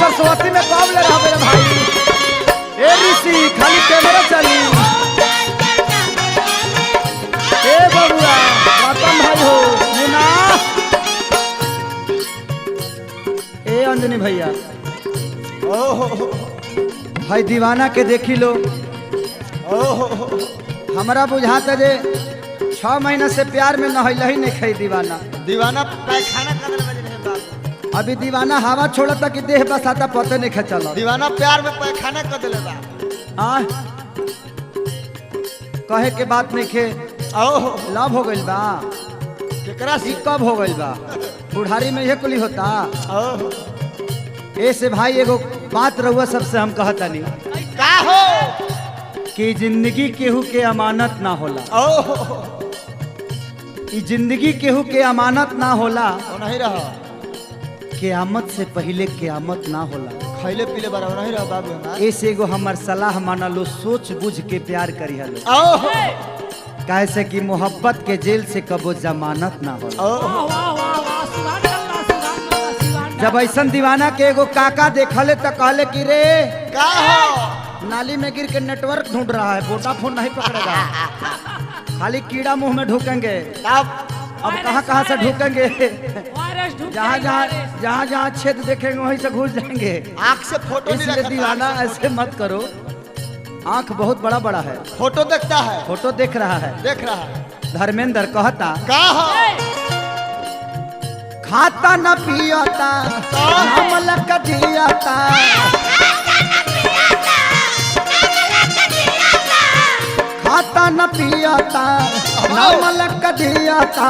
सरस्वती में कब ले रहा मेरे भाई। ए ऋषि खाली कैमरा चली। ए बबुआ रतन भाई हो मुना। ए अंजनी भैया भाई दीवाना के देखी लो। हमारा बुझाता जे 6 महीना से प्यार में नहैला ही नहीं खाई दीवाना। दीवाना पैखाना कर रहे हैं बाबू। अभी दीवाना हवा छोड़ता कि देह बसाता पते नहीं खचल। दीवाना प्यार में पैखाना कर दिले बा। कहे के बात नहीं खे लव हो गइल बा। केकरा से कब हो गइल बा? बुढ़ारी में यह कुली होता। ऐसे भाई एगो बात रहुआ सबसे हम कहता नहीं का हो कि जिंदगी केहू के अमानत ना होला। जिंदगी केहू के अमानत ना होला। नहीं रहा क़यामत से पहले क़यामत ना होला। खैले पीले बार नहीं रहा बाबू। ऐसे एगो हमार सलाह माना लो, सोच बुझ के प्यार करी हलो। कैसे कि मोहब्बत के जेल से कबो जमानत ना होला। जब ऐसा दीवाना के एगो काका देखले तो कहले कि रे का हो नाली में गिर के नेटवर्क ढूंढ रहा है, वोडाफोन नहीं पकड़ेगा, खाली कीड़ा मुंह में ढूकेंगे। अब कहाँ से ढूकेंगे? जहाँ छेद देखेंगे वहीं से घुस जाएंगे। आँख से फोटो नहीं इसलिए दीवाना ऐसे मत करो। आँख बहुत बड़ा बड़ा है। फोटो देखता है, फोटो देख रहा है। धर्मेंद्र कहता का हो खाता न पियता मलक जियता। खाता न पियता मलक जियता।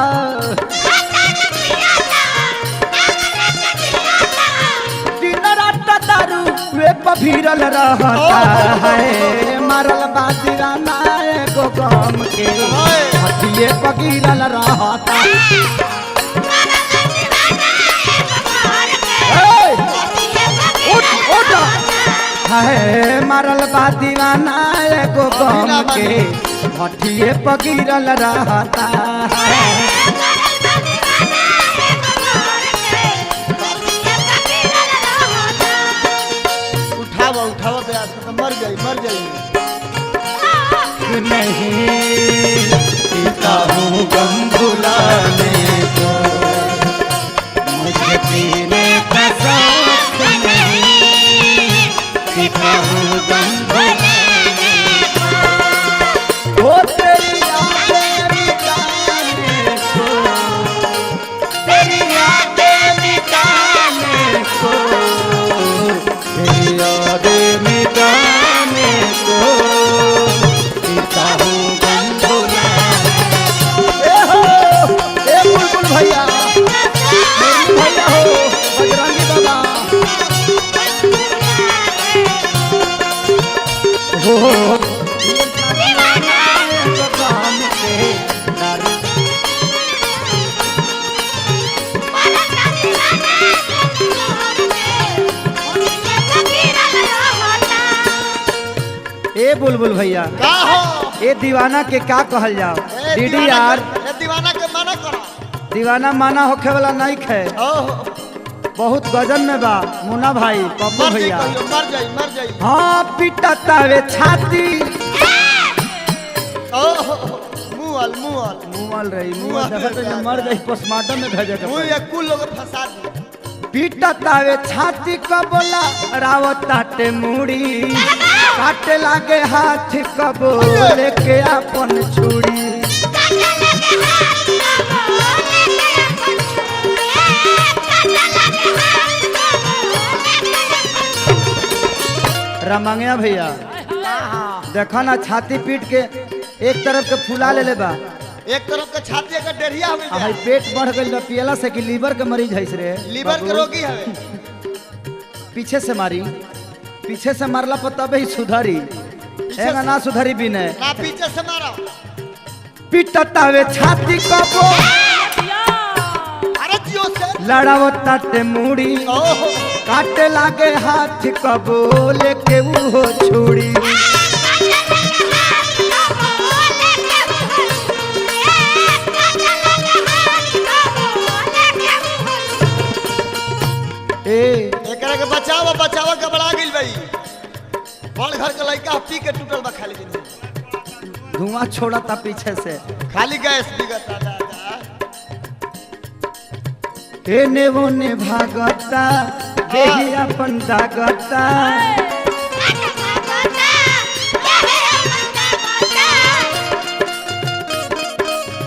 दिन रात दारू वे पभीरल रहता है। मरल बा दीवाना एगो गम के हथिये पगीरल रहता। है मरल बा दीवाना एगो गम के हथिये पगीरल रहता है। उठाओ ब्यास तो मर जाई नहीं पीता हूँ गम भुलाने को, मुझे पीने का शौक नहीं। पीता हूँ गम भुलाने को, तेरी यादें मिटाने को, तेरी यादें मिटाने को, तेरी यादें मिटाने को। पीता हूँ गम भुलाने को। ए बुलबुल भैया भैया हो बजरंगी बाबा हो ए बुलबुल भैया का हो ए दीवाना के का कहल जाओ? DDR दीवाना के माना करो। दीवाना माना होखे वाला नहीं खे। बहुत गजन में बा मुन्ना भाई पप्पू भैया। मर जाई हाँ पिटता वे छाती। मुआल रही मर गई पोस्टमार्टम में भेजे के कुल लोग फंसा दी। पिटता वे छाती का बोला रावताटे मुड़ी। काटे लागे हाथ कबो लेके अपन छुरी। रमंगिया भैया देखा ना छाती पीट के एक तरफ के फुला ले बा। एक तरफ के छाती का डेरिया हो गया। पेट बढ़ गई बा पियला से कि लीवर के मरीज है रे। लीवर के रोगी है। पीछे से मारी, पीछे से मारला पर तब ही सुधरी। ना सुधरी भी नहीं। ना पीछे से मारो। पिटता वे छाती कबो अरे जियो से लड़ावता ते मुड़ी। काटे लागे हाथ कबो लेके वो छुड़ी। एकरा के बचाओ लड़का पी के टूटल बा खाली दिन धुआं छोड़ा था पीछे से। खाली गैस बिगता दादा एने ओने भागता देही अपन दागता।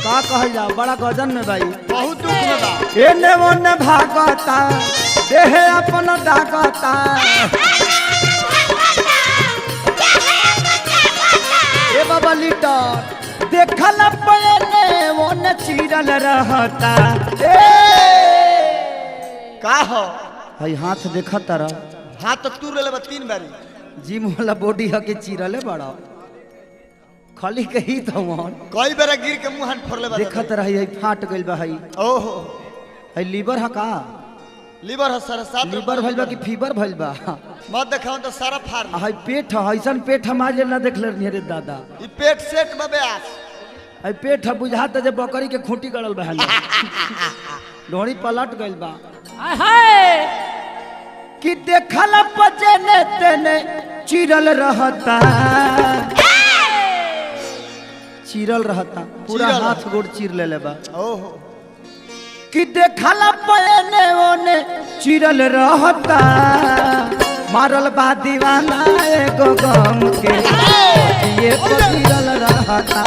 का कहल जा बड़ा गजन में भाई बहुत दुख में बा। एने ओने भागता देह अपन दागता। ए बाबा लीटर देखल पने ओने चीरल रहता। का हो हई हाथ देखत तरह हाथ तो तू रेले बा 3 बारी जिम वाला बॉडी ह के चीरले बड़ा खाली कही तो मन कई बेरा गिर के मुंह हाथ फोड़ले बा। देखत रही हई फाट गइल बा। हई ओहो हई लीवर ह का लीवर है सारा 7 लीवर भइल बा कि फीवर भइल बा। मत देखाओ तो सारा फाड़ आ हई पेट ह ऐसन पेट हम आज ना देखले रही रे दादा। ई पेट सेट में ब्यास हई पेट ह बुझात जे बकरी के खूंटी गड़ल बा। ढोड़ी पलट गइल बा कि देखल पजने तने चीरल रहता। चीरल रहता पूरा चीरल। हाथ गोड़ चीर लेले बा। ओहो कि देखल पने ओने चीरल रहता। मारल बा दीवाना एगो गम के ये चीरल रहता।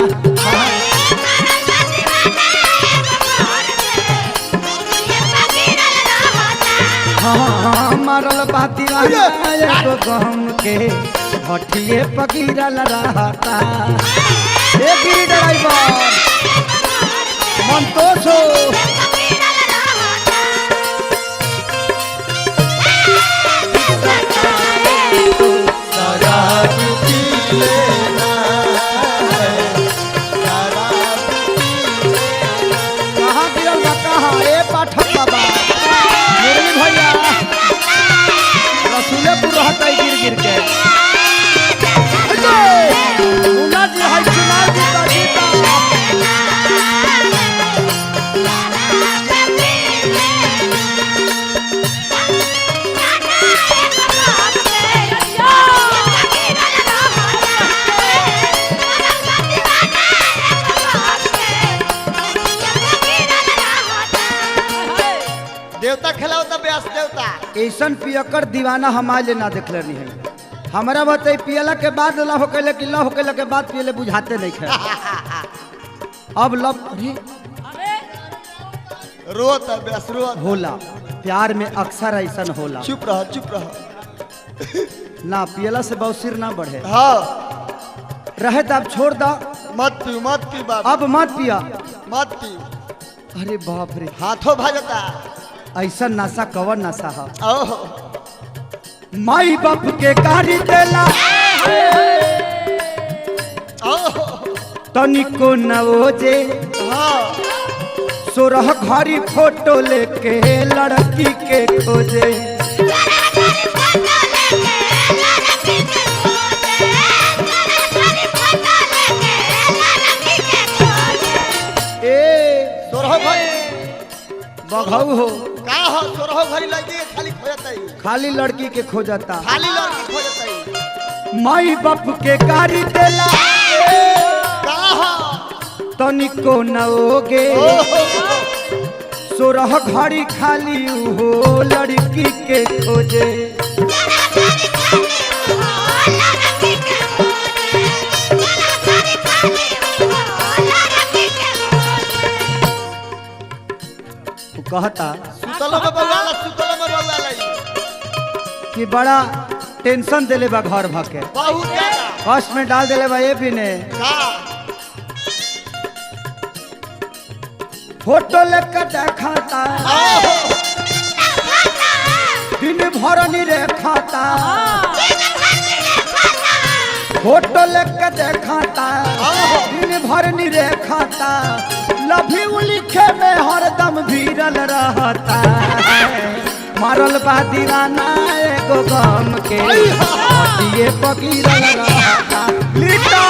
हाँ मारल बा दीवाना एगो गम के भटिए पकीरल रहता। ए गिरी ड्राइवर संतोष हो कहाँ गिरल बा कहाँ? ए पाठक बाबा मुरली भैया रसूलेपुर रहता है गिर गिर के। मुन्ना जी है चुनाव जीता जीता। देवता खेलाओ तो ब्यास देवता ऐसन पियकर दीवाना हम आज ना देखले नहीं है। हमारा बताई पियला के बाद ला होके कि ला होके के बाद पियले बुझाते नहीं खे। अब लब अरे रोता ब्यास रोता होला प्यार में अक्सर ऐसन होला। चुप रह ना पियला से बौसिर ना बढ़े हाँ रहे तो अब छोड़ दा। मत पी बाबा अब मत पिया। मत पी अरे बाप रे हाथों भाजता ऐसा नशा कवर नशा है। ओहो माई बाप के गाड़ी देला ओहो तनिको नवोजे। हाँ सोरह घड़ी फोटो लेके लड़की के खोजे। ए सोरह भाई बघऊ हो का हो सोरह घड़ी लगी खाली खोजता ही खाली लड़की के खोजता। खाली लड़की खोजता ही माई बाप के गाड़ी देला का हो तनिको नवोगे। ओहो सोरह घड़ी खाली हो लड़की के खोजे। तू कहता सुतलो में बउवाला सुतलो में बउवाला कि बड़ा टेंशन देले बा घर भके बहुत ज्यादा कष्ट में डाल देले बा। ये भी ने का फोटो लेकर देखाता ओहो दिन भर नहीं रेखाता। फोटो लेकर देखाता दिन भर नहीं रेखाता। लव यू लिखे में हरदम भीरल रहता। मारल बा दीवाना एगो गम के ये पकीरल रहता। लीटर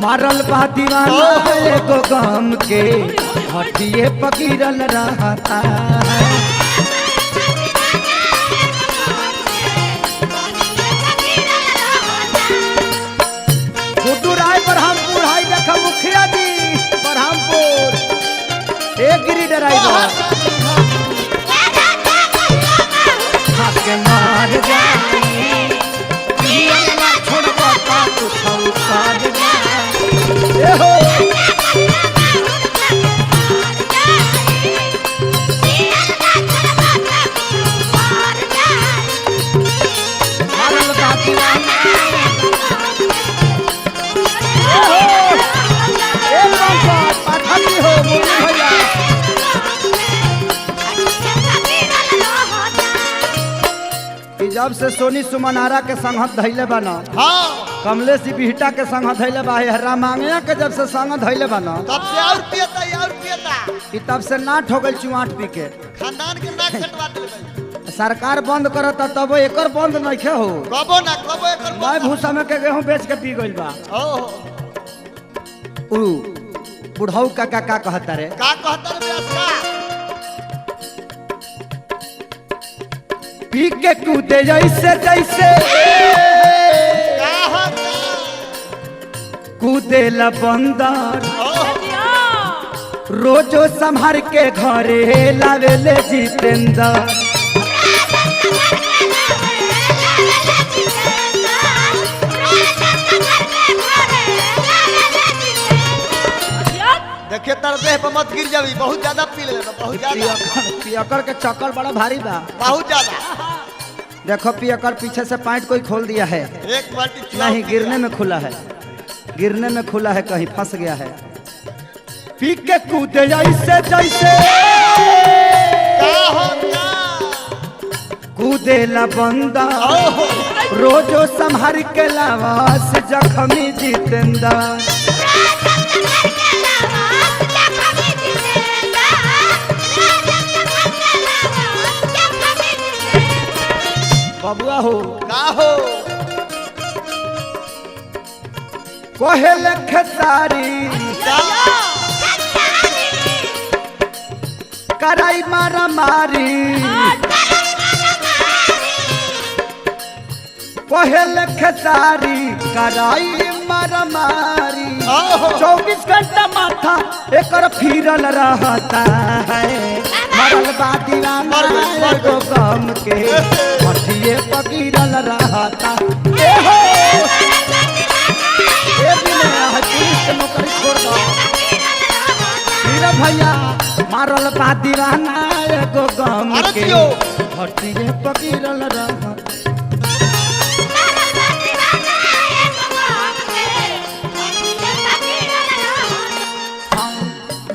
मारल बा दीवाना एगो गम के हटिए पकीरल रहता है। गुड्डू राय बरहमपुर हाई देखा मुखिया जी बरहमपुर एक गिरी ड्राइवर के मार जाए छोड़ पाता जब से सोनी सुमनारा के संगत धैले बना हाँ कमलेश बिहटा के संगत धैले बा रामांगया के जब से संगत धैले बना तब से और पियता तब से नाट हो गई चुआट पी के खानदान के नाक कटवा देले सरकार बंद करता तब एकर बंद नहीं हो कबो ना कबो एकर मैं भूसा में के गेहूं बेच के पी गइल बा ओहो उ बुढ़ऊ का कहता रे का कहता रे बेसका पी के कूदे जैसे जैसे का होता कूदे ला बंदर ओहो रोजो संभार के घरे लावे ले जितेंद्र देखिए तर देह पर मत गिर जाबी बहुत ज्यादा पी ले बहुत ज्यादा पियकर के चक्कर बड़ा भारी बा बहुत ज्यादा देखो पियकर पीछे से पैंट कोई खोल दिया है एक बाल्टी चुनाव नहीं गिरने में खुला है गिरने में खुला है कहीं फंस गया है पी के कूदे जैसे जैसे का होता कूदे ला बंदा ओहो रोजो संभार के लावास जखमी जितेंद्र बबुआ हो का हो कोहेल खेसारी का कराई मारा मारी कोहेल खेसारी कराई मारा मारी ओहो 24 घंटा माथा एकर फिरल रहता है मरल बा दीवाना एगो गम के हटिए पकीरल रहता ए हो ए बिना पुलिस के नौकरी छोड़ दो मेरा भैया मारल बा दीवाना एगो गम अरे के जियो। हटिए पकीरल रहता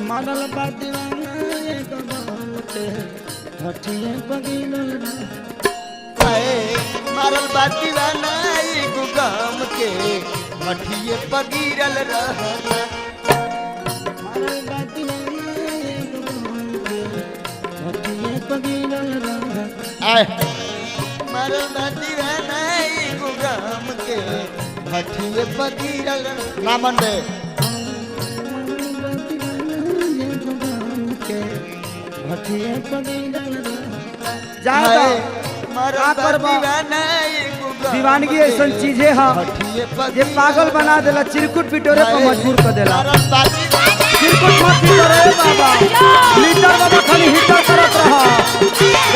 मरल बा दीवाना एगो गम के हटिए पकीरल रहता आए मारल बाती वाला एगो गाम के मठिए पगीरल रहना मारल बा दीवाना एगो गम के हटिए पकीरल रहता आए मारल बाती वाला एगो गाम के मठिए पगीरल ना मन दे जाए मारल का करबा? बाती वाला एगो गाम दीवानगी के ऐसा चीज है मठिए ये पगीरल पागल बना देला चिरकुट पिटोरे पर मजबूर कर देला मारल बाती चिरकुट मत पिटोरे बाबा लीटर बाबा खाली हीटर करत रहा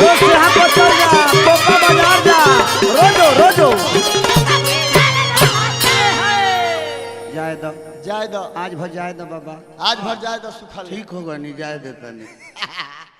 रोज से हाथ पर चल जा कोपा बाजार जा रोजो रोजो जाए दो जाए दो आज भर जाए दो बाबा आज भर जाए दो सुखल ठीक होगा नहीं जाए देता नहीं